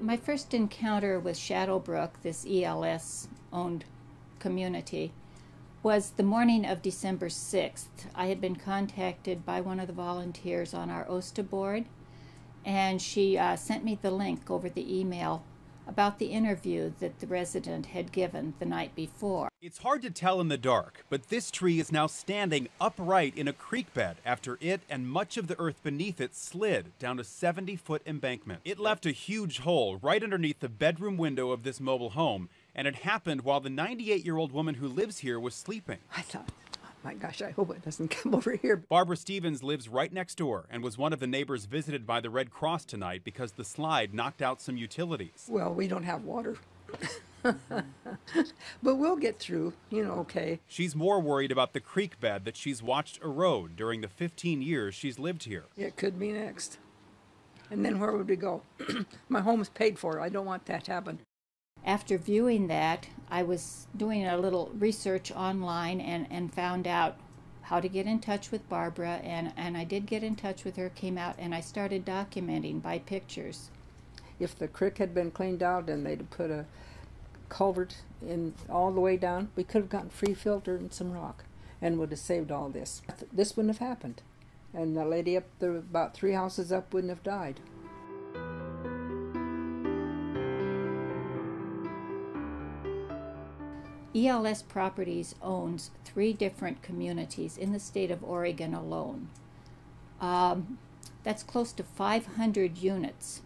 My first encounter with Shadowbrook, this ELS-owned community, was the morning of December 6th. I had been contacted by one of the volunteers on our OSTA board, and she sent me the link over the email about the interview that the resident had given the night before. It's hard to tell in the dark, but this tree is now standing upright in a creek bed after it and much of the earth beneath it slid down a 70-foot embankment. It left a huge hole right underneath the bedroom window of this mobile home, and it happened while the 98-year-old woman who lives here was sleeping. I thought, oh my gosh, I hope it doesn't come over here. Barbara Stevens lives right next door and was one of the neighbors visited by the Red Cross tonight because the slide knocked out some utilities. Well, we don't have water. But we'll get through, okay. She's more worried about the creek bed that she's watched erode during the 15 years she's lived here. It could be next. And then where would we go? My home's paid for. I don't want that to happen. After viewing that, I was doing a little research online and found out how to get in touch with Barbara, and I did get in touch with her, came out, and I started documenting by pictures. If the creek had been cleaned out and they'd put a culvert in all the way down, we could have gotten free filter and some rock and would have saved all this. This wouldn't have happened. And the lady up there, about 3 houses up, wouldn't have died. ELS Properties owns 3 different communities in the state of Oregon alone. That's close to 500 units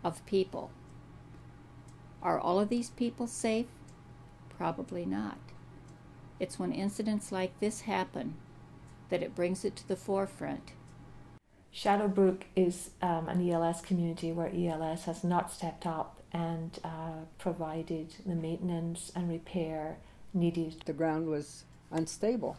of people. Are all of these people safe? Probably not. It's when incidents like this happen that it brings it to the forefront. Shadowbrook is an ELS community where ELS has not stepped up and provided the maintenance and repair needed. The ground was unstable.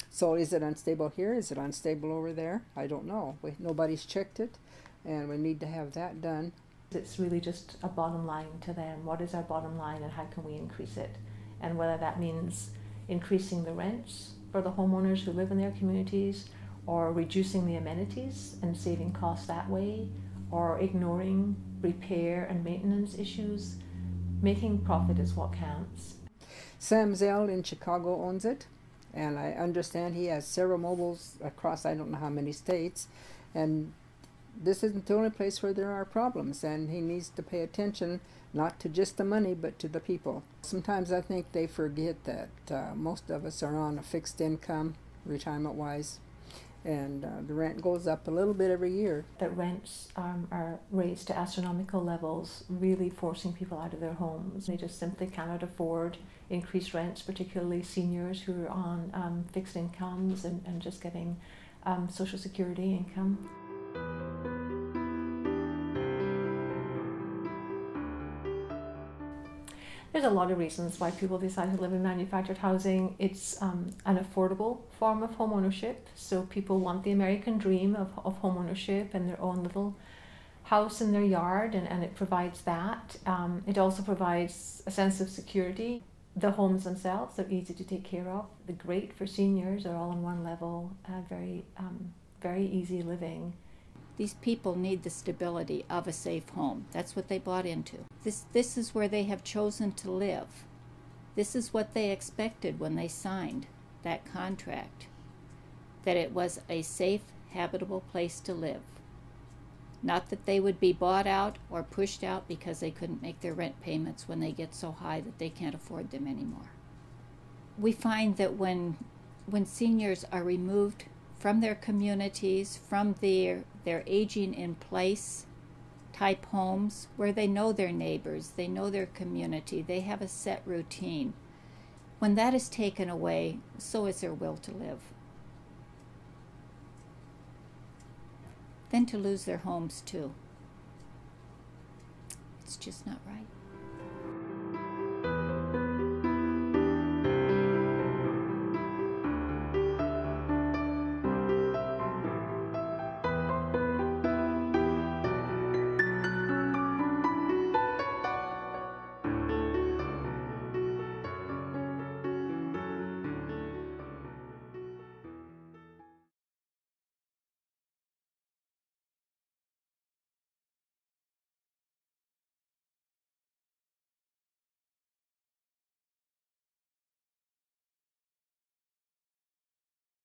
So is it unstable here? Is it unstable over there? I don't know. Nobody's checked it, and we need to have that done. It's really just a bottom line to them. What is our bottom line and how can we increase it? And whether that means increasing the rents for the homeowners who live in their communities, or reducing the amenities and saving costs that way, or ignoring repair and maintenance issues, making profit is what counts. Sam Zell in Chicago owns it, and I understand he has several mobiles across I don't know how many states, and this isn't the only place where there are problems, and he needs to pay attention not to just the money but to the people. Sometimes I think they forget that most of us are on a fixed income retirement-wise, and the rent goes up a little bit every year. That rents are raised to astronomical levels, really forcing people out of their homes. They just simply cannot afford increased rents, particularly seniors who are on fixed incomes and just getting Social Security income. There's a lot of reasons why people decide to live in manufactured housing. It's an affordable form of home ownership, so people want the American dream of home ownership and their own little house in their yard, and it provides that. It also provides a sense of security. The homes themselves are easy to take care of. They're great for seniors. They're all on one level, very easy living. These people need the stability of a safe home. That's what they bought into. This is where they have chosen to live. This is what they expected when they signed that contract, that it was a safe, habitable place to live. Not that they would be bought out or pushed out because they couldn't make their rent payments when they get so high that they can't afford them anymore. We find that when seniors are removed from their communities, from their aging in place type homes where they know their neighbors, they know their community, they have a set routine. When that is taken away, so is their will to live. Then to lose their homes too. It's just not right.